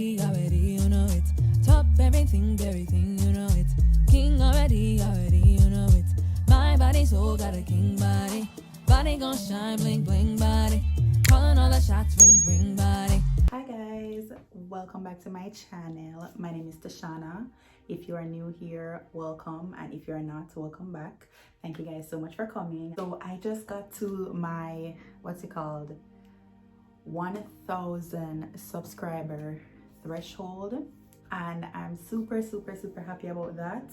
Already, you know it. Top everything, you know it. King already, you know it. My body soul got a king body. Body gon' shine, bling bling body. Calling all the shots, ring body. Hi guys, welcome back to my channel. My name is Tashana. If you are new here, welcome, and if you're not, welcome back. Thank you guys so much for coming. So I just got to my 1,000 subscriber threshold, and I'm super happy about that.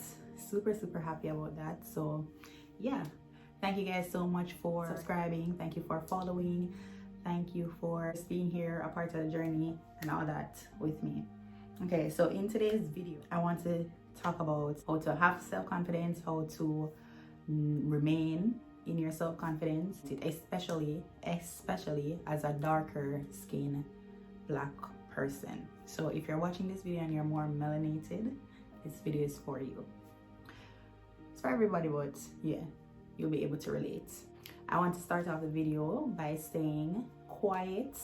Super happy about that. So yeah, thank you guys so much for subscribing. Thank you for following. Thank you for just being here, a part of the journey and all that with me. Okay, so in today's video I want to talk about how to have self-confidence, how to remain in your self-confidence, especially as a darker skin black person. So if you're watching this video and you're more melanated, this video is for you. It's for everybody, but yeah, you'll be able to relate. I want to start off the video by saying quiet.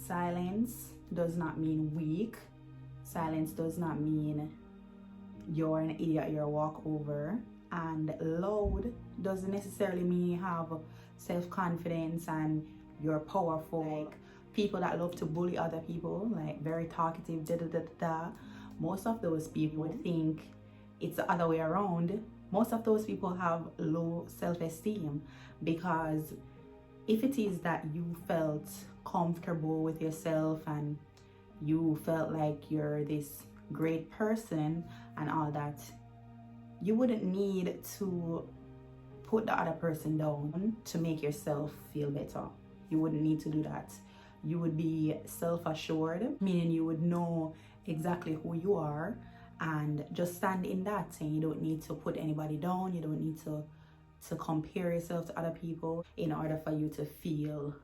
Silence does not mean weak. Silence does not mean you're an idiot, you're a walkover. And loud doesn't necessarily mean you have self-confidence and you're powerful. Like people that love to bully other people, like very talkative, most of those people would think it's the other way around. Most of those people have low self-esteem, because if it is that you felt comfortable with yourself and you felt like you're this great person and all that, you wouldn't need to put the other person down to make yourself feel better. You wouldn't need to do that. You would be self-assured, meaning you would know exactly who you are and just stand in that, and you don't need to put anybody down. You don't need to compare yourself to other people in order for you to feel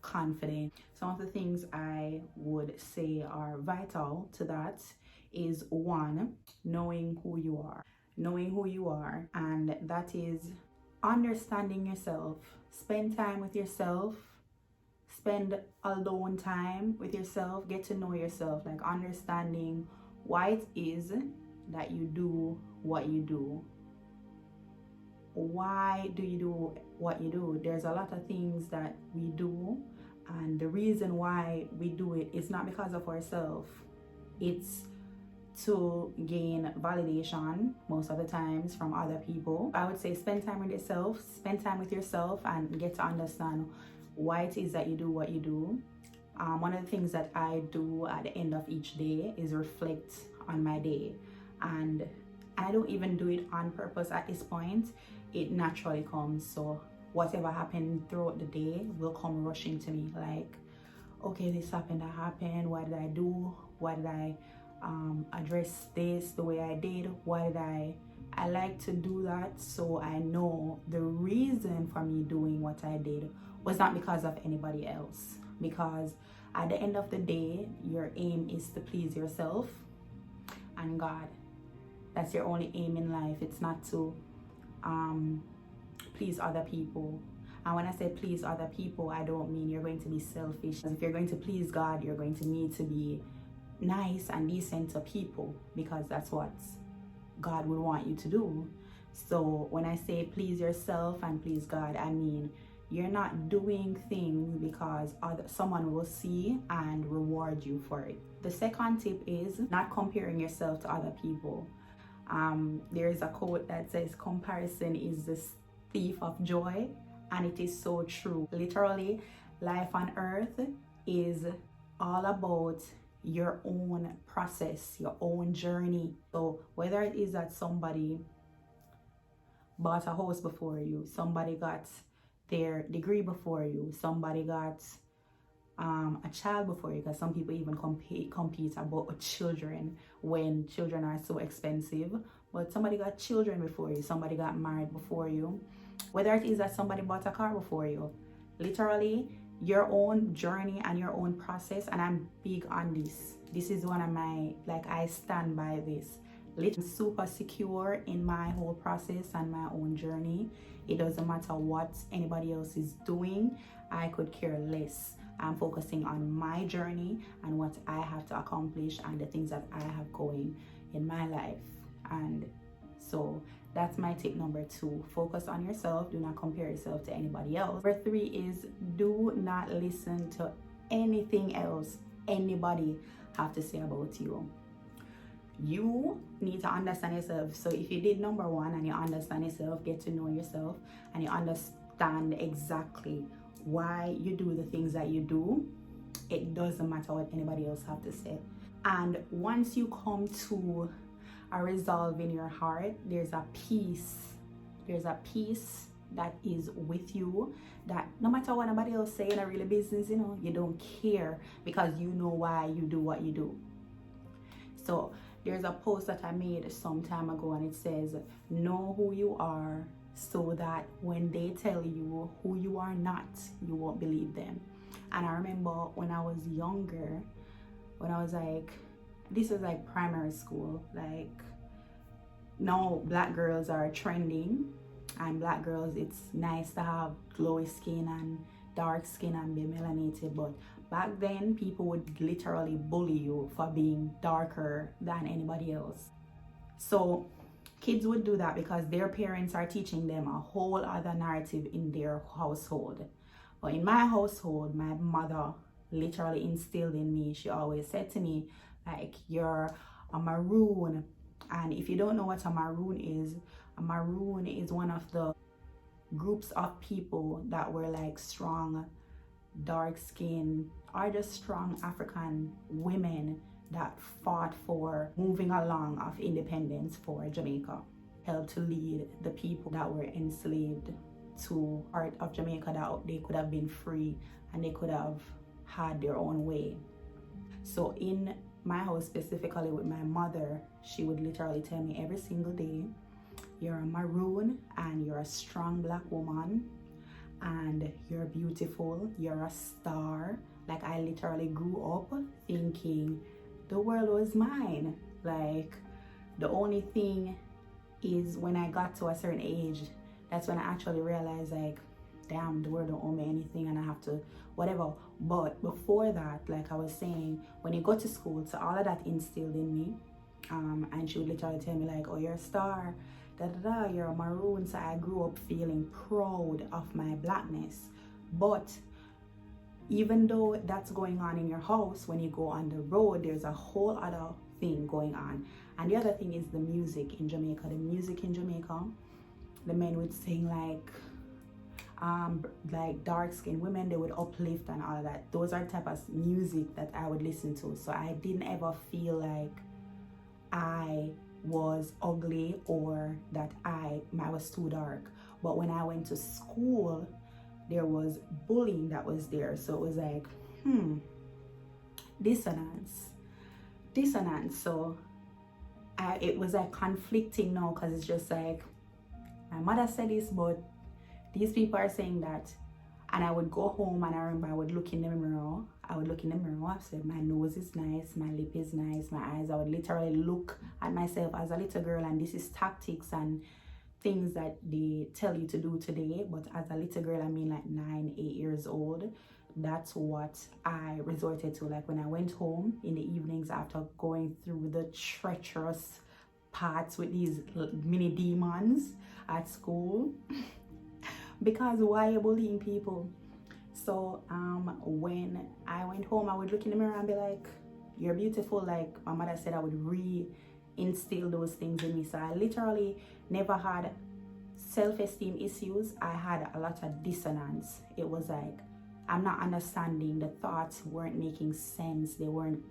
confident. Some of the things I would say are vital to that is, one, knowing who you are, and that is understanding yourself. Spend time with yourself, spend alone time with yourself, get to know yourself, like understanding why it is that you do what you do. Why do you do what you do? There's a lot of things that we do, and the reason why we do it is not because of ourselves. It's to gain validation most of the times from other people. I would say spend time with yourself, and get to understand why it is that you do what you do. One of the things that I do at the end of each day is reflect on my day, and I don't even do it on purpose at this point. It naturally comes. So whatever happened throughout the day will come rushing to me, like, okay, this happened, that happened, what did I do, why did I address this the way I did, why did I like to do that. So I know the reason for me doing what I did was not because of anybody else, because at the end of the day, your aim is to please yourself and God. That's your only aim in life. It's not to please other people. And when I say please other people, I don't mean you're going to be selfish. If you're going to please God, you're going to need to be nice and decent to people, because that's what God would want you to do. So when I say please yourself and please God, I mean you're not doing things because someone will see and reward you for it. The second tip is not comparing yourself to other people. There is a quote that says comparison is the thief of joy, and it is so true. Literally, life on earth is all about your own process, your own journey. So whether it is that somebody bought a house before you, somebody got their degree before you, somebody got a child before you, because some people even compete about children when children are so expensive. But somebody got children before you, somebody got married before you, whether it is that somebody bought a car before you. Literally, your own journey and your own process. And I'm big on this. This is one of my, like, I stand by this. I'm super secure in my whole process and my own journey. It doesn't matter what anybody else is doing. I could care less. I'm focusing on my journey and what I have to accomplish and the things that I have going in my life. And so that's my tip number 2. Focus on yourself. Do not compare yourself to anybody else. Number 3 is do not listen to anything else anybody have to say about you. You need to understand yourself. So if you did number 1 and you understand yourself, get to know yourself, and you understand exactly why you do the things that you do, it doesn't matter what anybody else have to say. And once you come to a resolve in your heart, there's a peace that is with you, that no matter what anybody else say in a real business, you don't care, because you know why you do what you do. So there's a post that I made some time ago, and it says, know who you are so that when they tell you who you are not, you won't believe them. And I remember when I was younger, when I was like, this is like primary school, like now black girls are trending, and black girls, it's nice to have glowy skin and dark skin and be melanated, but back then people would literally bully you for being darker than anybody else. So kids would do that because their parents are teaching them a whole other narrative in their household. But in my household, my mother literally instilled in me, she always said to me, like, you're a maroon. And if you don't know what a maroon is one of the groups of people that were like strong, dark skin, or just strong African women that fought for moving along of independence for Jamaica, helped to lead the people that were enslaved to part of Jamaica, that they could have been free and they could have had their own way. So in my house, specifically with my mother, she would literally tell me every single day, you're a maroon and you're a strong black woman and you're beautiful, you're a star. Like, I literally grew up thinking the world was mine. Like, the only thing is when I got to a certain age, that's when I actually realized, like, damn, the world don't owe me anything and I have to whatever. But before that, like I was saying, when you go to school, so all of that instilled in me, and she would literally tell me like, oh, you're a star, you're a maroon. So I grew up feeling proud of my blackness. But even though that's going on in your house, when you go on the road, there's a whole other thing going on. And the other thing is the music in Jamaica. The music in Jamaica, the men would sing like dark-skinned women, they would uplift and all of that. Those are the type of music that I would listen to. So I didn't ever feel like I was ugly or that I was too dark. But when I went to school, there was bullying that was there. So it was like, dissonance. So it was like conflicting now, because it's just like, my mother said this, but these people are saying that. And I would go home and I remember I would look in the mirror. I said, my nose is nice, my lip is nice, my eyes. I would literally look at myself as a little girl, and this is tactics and things that they tell you to do today. But as a little girl, I mean like 9, 8 years old, that's what I resorted to. Like when I went home in the evenings after going through the treacherous parts with these mini demons at school. Because why are you bullying people? So when I went home, I would look in the mirror and be like, you're beautiful. Like my mother said, I would re-instill those things in me. So I literally never had self-esteem issues. I had a lot of dissonance. It was like, I'm not understanding. The thoughts weren't making sense. They weren't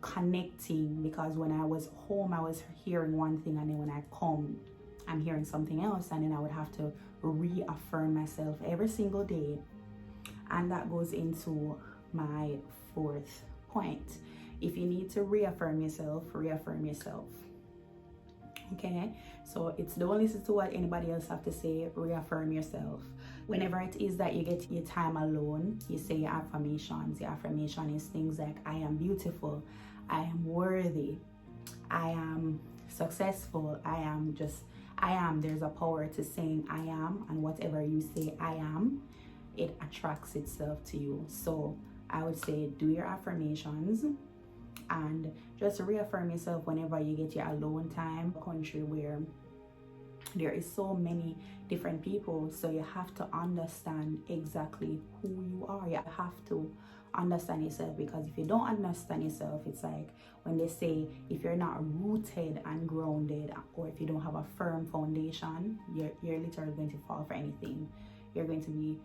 connecting, because when I was home, I was hearing one thing, and then when I come, I'm hearing something else, and then I would have to reaffirm myself every single day. And that goes into my 4th point. If you need to reaffirm yourself. Okay, so don't listen to what anybody else have to say. Reaffirm yourself. Whenever it is that you get your time alone, you say your affirmations. Your affirmation is things like, I am beautiful, I am worthy, I am successful, I am. There's a power to saying I am, and whatever you say I am, it attracts itself to you. So I would say do your affirmations and just reaffirm yourself whenever you get your alone time. A country where there is so many different people, so you have to understand exactly who you are. You have to understand yourself, because if you don't understand yourself, it's like when they say if you're not rooted and grounded, or if you don't have a firm foundation, you're literally going to fall for anything. You're going to be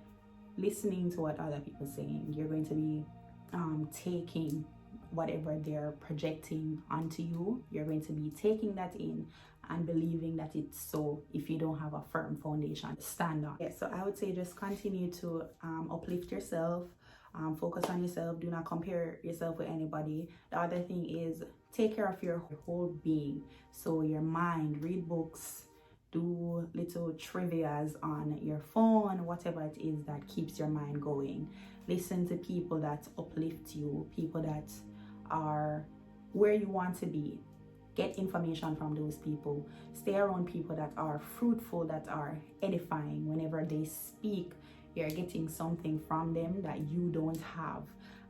listening to what other people are saying. You're going to be taking whatever they're projecting onto you. You're going to be taking that in and believing that it's so, if you don't have a firm foundation to stand on. Yeah, so I would say just continue to uplift yourself, focus on yourself, do not compare yourself with anybody. The other thing is take care of your whole being. So your mind, read books, do little trivias on your phone, whatever it is that keeps your mind going. Listen to people that uplift you, people that are where you want to be. Get information from those people. Stay around people that are fruitful, that are edifying. Whenever they speak, you're getting something from them that you don't have,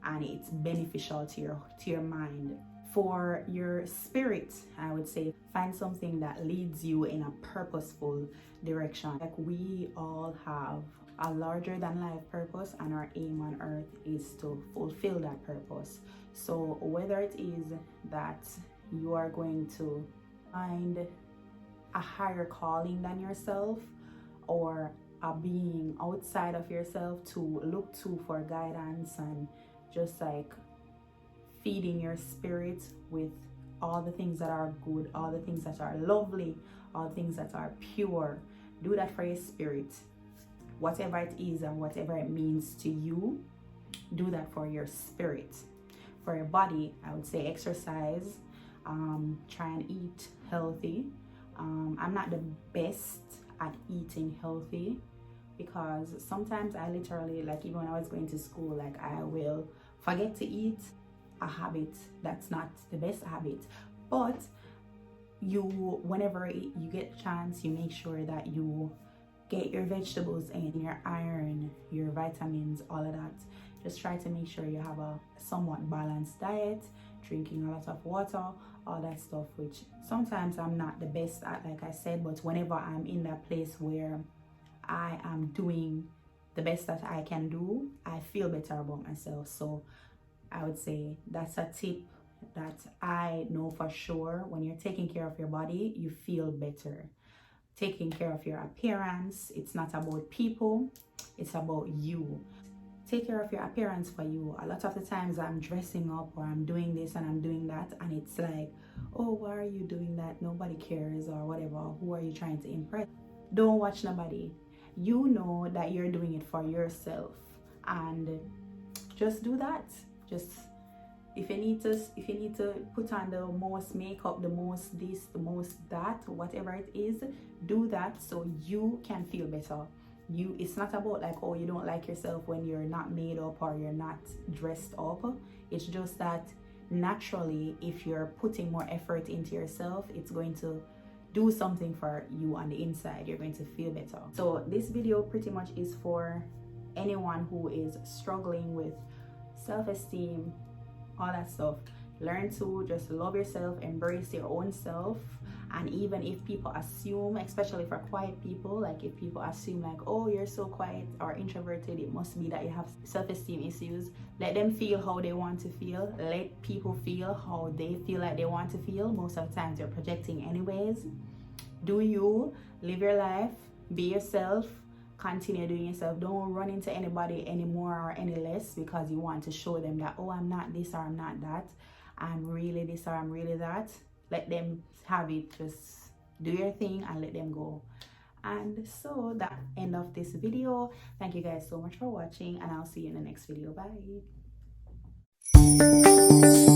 and it's beneficial to your mind. For your spirit, I would say find something that leads you in a purposeful direction. Like, we all have a larger than life purpose, and our aim on earth is to fulfill that purpose. So whether it is that you are going to find a higher calling than yourself, or a being outside of yourself to look to for guidance, and just like feeding your spirit with all the things that are good, all the things that are lovely, all the things that are pure. Do that for your spirit. Whatever it is and whatever it means to you, do that for your spirit. For your body, I would say exercise, try and eat healthy. I'm not the best at eating healthy, because sometimes I literally, like even when I was going to school, like I will forget to eat. A habit that's not the best habit, but whenever you get a chance, you make sure that you get your vegetables in, your iron, your vitamins, all of that. Just try to make sure you have a somewhat balanced diet, drinking a lot of water, all that stuff, which sometimes I'm not the best at, like I said, but whenever I'm in that place where I am doing the best that I can do, I feel better about myself. So I would say that's a tip that I know for sure. When you're taking care of your body, you feel better. Taking care of your appearance, it's not about people, it's about you. Take care of your appearance for you. A lot of the times I'm dressing up, or I'm doing this and I'm doing that, and it's like, oh, why are you doing that? Nobody cares, or whatever. Who are you trying to impress? Don't watch nobody. You know that you're doing it for yourself, and just do that. Just if you need to put on the most makeup, the most this, the most that, whatever it is, do that so you can feel better. It's not about like, oh, you don't like yourself when you're not made up or you're not dressed up. It's just that naturally, if you're putting more effort into yourself, it's going to do something for you on the inside. You're going to feel better. So this video pretty much is for anyone who is struggling with self-esteem, all that stuff. Learn to just love yourself, embrace your own self. And even if people assume, especially for quiet people, like if people assume like, oh, you're so quiet or introverted, it must be that you have self-esteem issues. Let them feel how they want to feel. Let people feel how they feel like they want to feel. Most of the times they're projecting anyways. Do you live your life, be yourself, continue doing yourself. Don't run into anybody anymore or any less because you want to show them that, oh, I'm not this or I'm not that, I'm really this or I'm really that. Let them have it. Just do your thing and let them go. And so that end of this video. Thank you guys so much for watching, and I'll see you in the next video.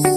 Bye.